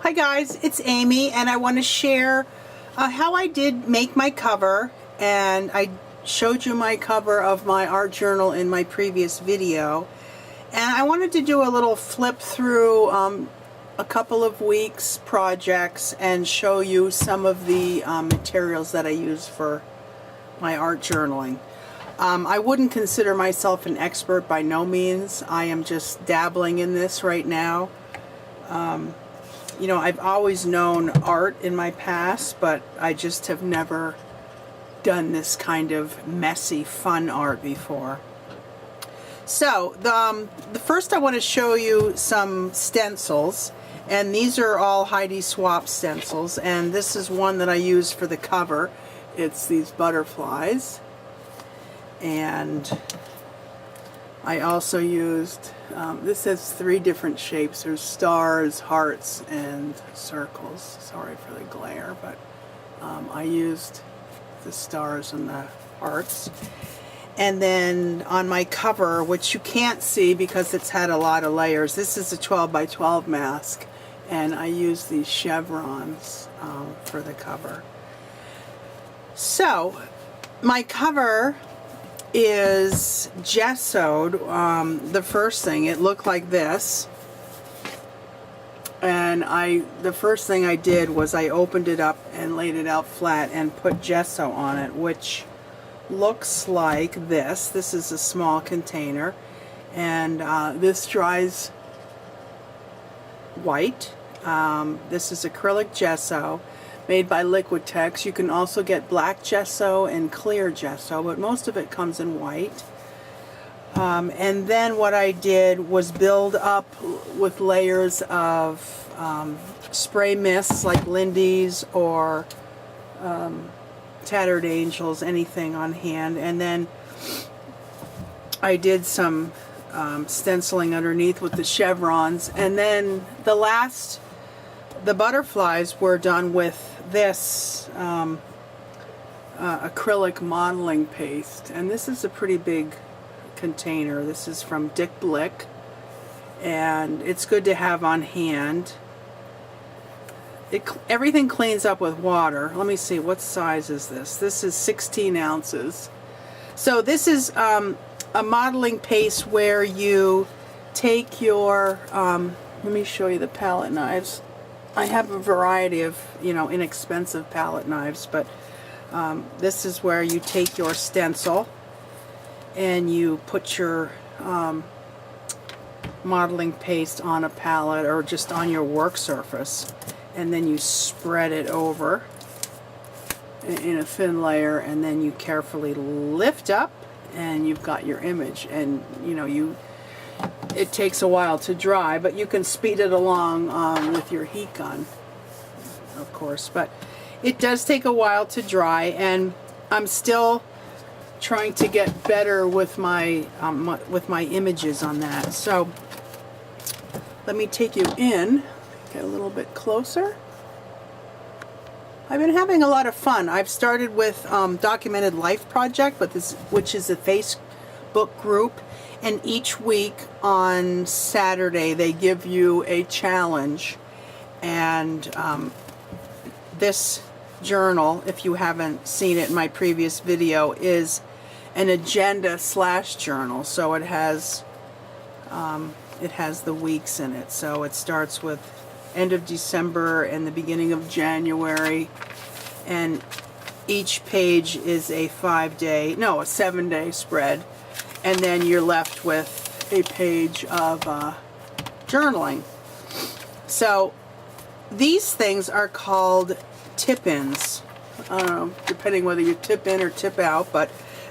Hi guys, it's Amy and I want to share how I did make my cover, and I showed you my cover of my art journal in my previous video, and I wanted to do a little flip through a couple of weeks projects and show you some of the materials that I use for my art journaling. I wouldn't consider myself an expert by no means. I am just dabbling in this right now. You know, I've always known art in my past, but I just have never done this kind of messy, fun art before. So, the first I want to show you some stencils, and these are all Heidi Swapp stencils, and this is one that I use for the cover. It's these butterflies, and I also used, this has 3 different shapes. There's stars, hearts, and circles. Sorry for the glare, but I used the stars and the hearts. And then on my cover, which you can't see because it's had a lot of layers, this is a 12 by 12 mask, and I used these chevrons for the cover. So, my cover is gessoed. The first thing, it looked like this, and the first thing I did was I opened it up and laid it out flat and put gesso on it, which looks like this. This is a small container, and this dries white. This is acrylic gesso made by Liquitex. You can also get black gesso and clear gesso, but most of it comes in white. And then what I did was build up with layers of spray mists like Lindy's or Tattered Angels, anything on hand. And then I did some stenciling underneath with the chevrons. And then the butterflies were done with this acrylic modeling paste, and this is a pretty big container. This is from Dick Blick, and it's good to have on hand. Everything cleans up with water. Let me see, what size is this? This is 16 ounces. So this is a modeling paste where you take your, let me show you the palette knives. I have a variety of, you know, inexpensive palette knives, but this is where you take your stencil and you put your modeling paste on a palette or just on your work surface, and then you spread it over in a thin layer, and then you carefully lift up and you've got your image. And you know, it takes a while to dry, but you can speed it along with your heat gun, of course. But it does take a while to dry, and I'm still trying to get better with my images on that. So let me take you in, get a little bit closer. I've been having a lot of fun. I've started with Documented Life Project, which is a Facebook group. And each week on Saturday they give you a challenge, and this journal, if you haven't seen it in my previous video, is an agenda / journal. So it has the weeks in it. So it starts with end of December and the beginning of January, and each page is a 7-day spread. And then you're left with a page of journaling. So these things are called tip-ins. I don't know, depending whether you tip in or tip out, but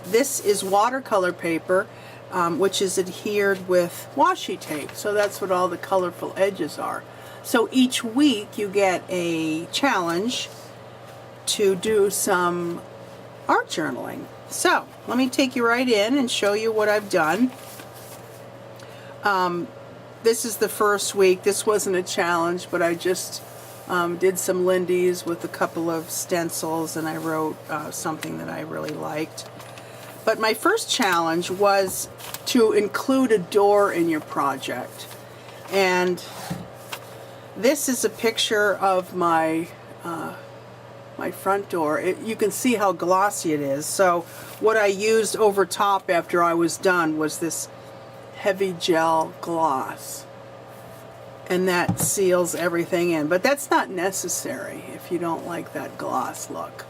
this is watercolor paper, which is adhered with washi tape. So that's what all the colorful edges are. So each week you get a challenge to do some art journaling. So, let me take you right in and show you what I've done. This is the first week. This wasn't a challenge, but I just did some Lindy's with a couple of stencils, and I wrote something that I really liked. But my first challenge was to include a door in your project. And This is a picture of my my front door. You can see how glossy it is. So what I used over top after I was done was this heavy gel gloss, and that seals everything in. But that's not necessary if you don't like that gloss look.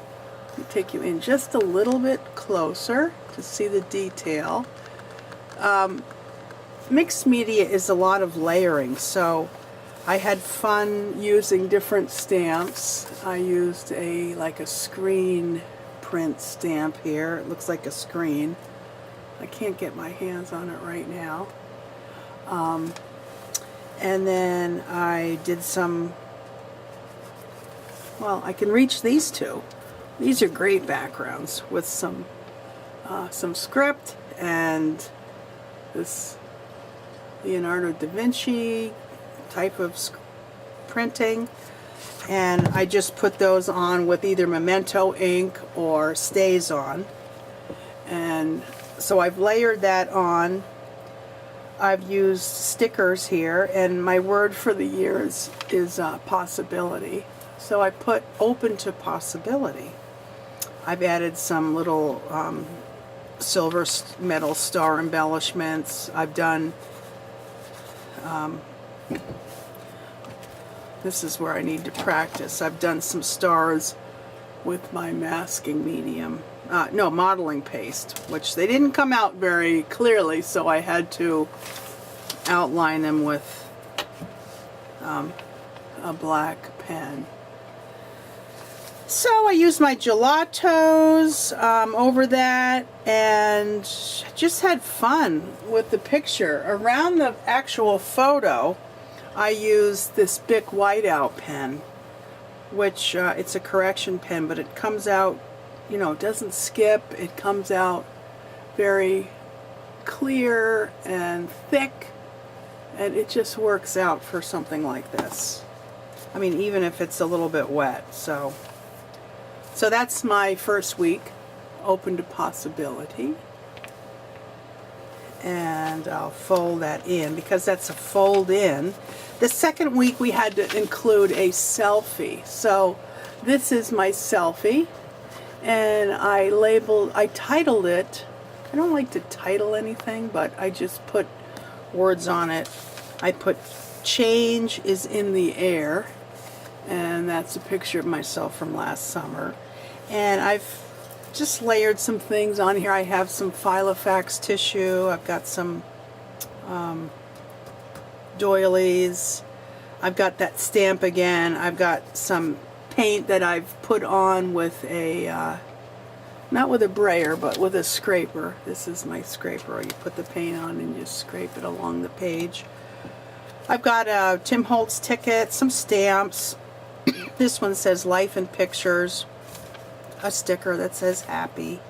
Let me take you in just a little bit closer to see the detail. Mixed media is a lot of layering, so I had fun using different stamps. I used like a screen print stamp here. It looks like a screen. I can't get my hands on it right now. And then I did some, well, I can reach these two. These are great backgrounds with some script and this Leonardo da Vinci type of printing, and I just put those on with either Memento ink or StazOn. And so I've layered that on. I've used stickers here, and my word for the year is possibility. So I put open to possibility. I've added some little silver metal star embellishments. I've done this is where I need to practice. I've done some stars with my masking medium. No, modeling paste, which they didn't come out very clearly, so I had to outline them with a black pen. So I used my gelatos over that and just had fun with the picture. Around the actual photo, I used this Bic whiteout pen, which it's a correction pen, but it comes out, you know, it doesn't skip. It comes out very clear and thick, and it just works out for something like this. I mean, even if it's a little bit wet. So that's my first week, open to possibility. And I'll fold that in because that's a fold in. The second week we had to include a selfie. So this is my selfie, and I titled it, I don't like to title anything, but I just put words on it. I put change is in the air, and that's a picture of myself from last summer. And I've just layered some things on here. I have some Filofax tissue. I've got some doilies. I've got that stamp again. I've got some paint that I've put on with a, not with a brayer, but with a scraper. This is my scraper. You put the paint on and you scrape it along the page. I've got a Tim Holtz ticket, some stamps. This one says Life in Pictures. A sticker that says happy.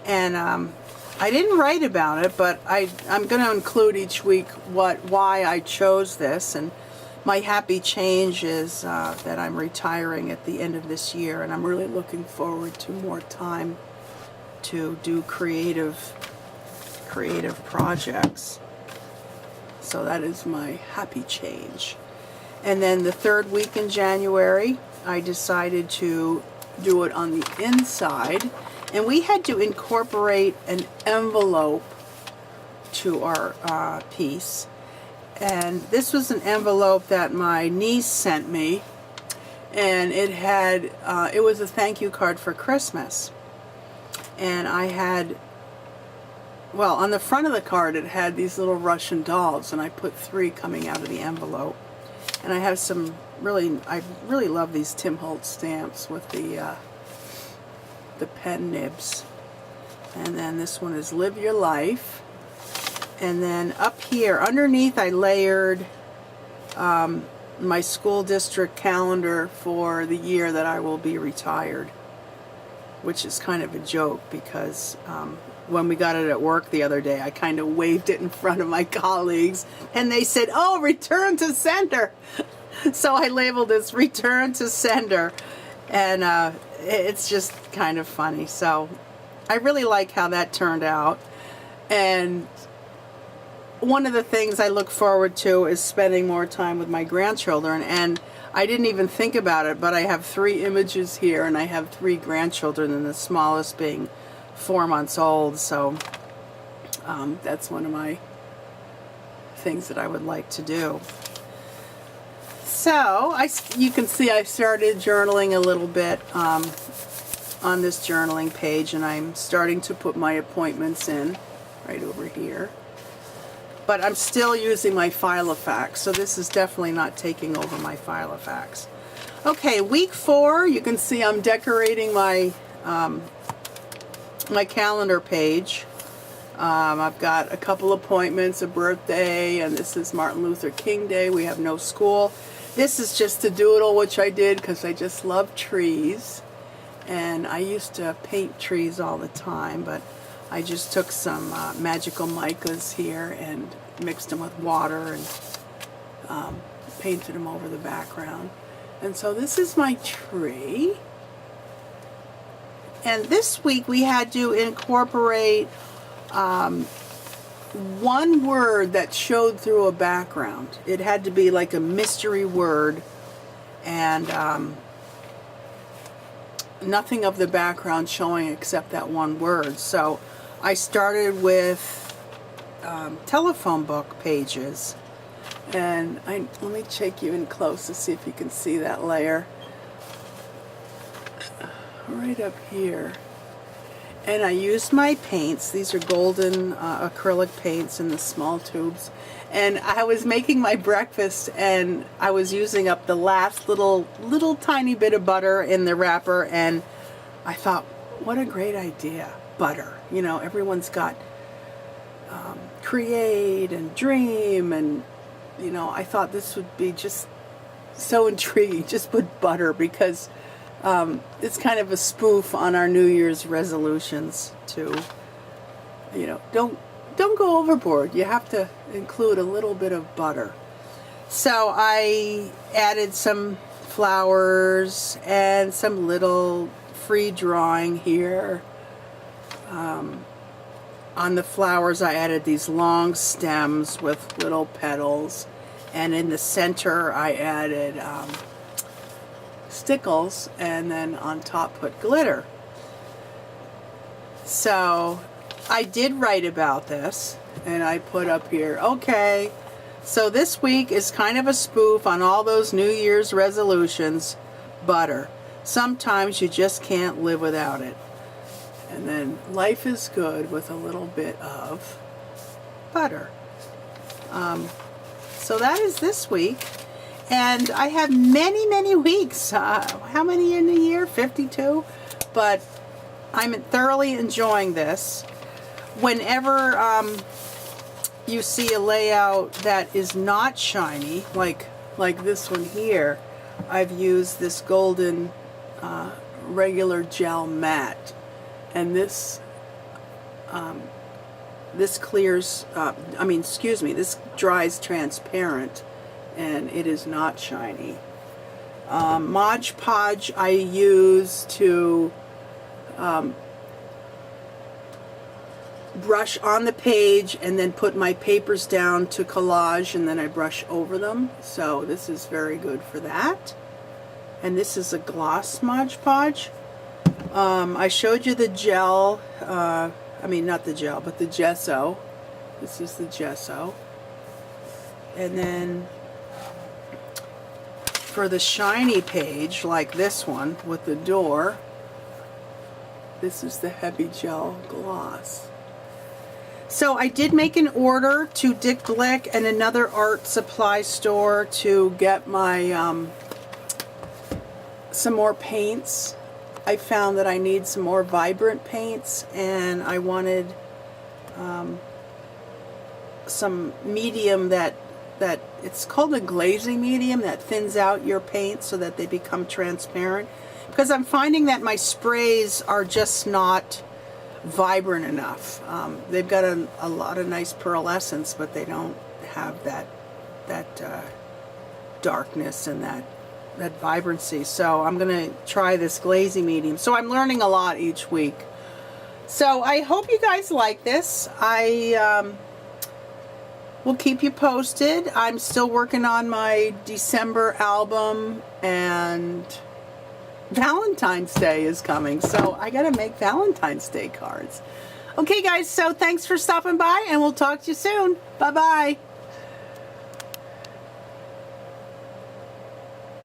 And I didn't write about it, but I'm going to include each week why I chose this. And my happy change is that I'm retiring at the end of this year, and I'm really looking forward to more time to do creative projects. So that is my happy change. And then the third week in January, I decided to do it on the inside, and we had to incorporate an envelope to our piece. And this was an envelope that my niece sent me, and it had it was a thank you card for Christmas. And I had, well, on the front of the card it had these little Russian dolls, and I put 3 coming out of the envelope. And I have some I really love these Tim Holtz stamps with the pen nibs. And then this one is Live Your Life. And then up here, underneath, I layered my school district calendar for the year that I will be retired, which is kind of a joke because when we got it at work the other day, I kind of waved it in front of my colleagues, and they said, "Oh, return to sender." So I labeled this Return to Sender, and it's just kind of funny. So I really like how that turned out. And one of the things I look forward to is spending more time with my grandchildren, and I didn't even think about it, but I have 3 images here, and I have 3 grandchildren, and the smallest being 4 months old, so that's one of my things that I would like to do. So, you can see I started journaling a little bit on this journaling page, and I'm starting to put my appointments in right over here. But I'm still using my Filofax, so this is definitely not taking over my Filofax. Okay, week 4, you can see I'm decorating my my calendar page. I've got a couple appointments, a birthday, and this is Martin Luther King Day. We have no school. This is just a doodle, which I did because I just love trees. And I used to paint trees all the time, but I just took some magical micas here and mixed them with water and painted them over the background. And so this is my tree. And this week we had to incorporate one word that showed through a background. It had to be like a mystery word, and nothing of the background showing except that one word. So I started with telephone book pages, and let me check you in close to see if you can see that layer right up here. And I used my paints. These are golden acrylic paints in the small tubes. And I was making my breakfast, and I was using up the last little tiny bit of butter in the wrapper, and I thought, what a great idea, butter. You know, everyone's got create and dream, and you know, I thought this would be just so intriguing. Just put butter, because it's kind of a spoof on our New Year's resolutions to, you know, don't go overboard. You have to include a little bit of butter. So I added some flowers and some little free drawing here. On the flowers I added these long stems with little petals, and in the center I added stickles, and then on top put glitter. So I did write about this, and I put up here, okay, so this week is kind of a spoof on all those New Year's resolutions. Butter. Sometimes you just can't live without it. And then life is good with a little bit of butter. So that is this week. And I have many weeks. How many in a year? 52. But I'm thoroughly enjoying this. Whenever you see a layout that is not shiny, like this one here, I've used this golden regular gel matte, and this clears. This dries transparent, and it is not shiny. Mod Podge I use to brush on the page and then put my papers down to collage, and then I brush over them. So this is very good for that. And this is a gloss Mod Podge. I showed you the gel, not the gel, but the gesso. This is the gesso. And then for the shiny page, like this one with the door, this is the heavy gel gloss. So I did make an order to Dick Blick and another art supply store to get my some more paints. I found that I need some more vibrant paints, and I wanted some medium that it's called a glazing medium that thins out your paint so that they become transparent, because I'm finding that my sprays are just not vibrant enough. They've got a lot of nice pearlescence, but they don't have that darkness and that vibrancy. So I'm going to try this glazing medium. So I'm learning a lot each week. So I hope you guys like this. we'll keep you posted. I'm still working on my December album, and Valentine's Day is coming, so I gotta make Valentine's Day cards. Okay guys, so thanks for stopping by, and we'll talk to you soon. Bye bye.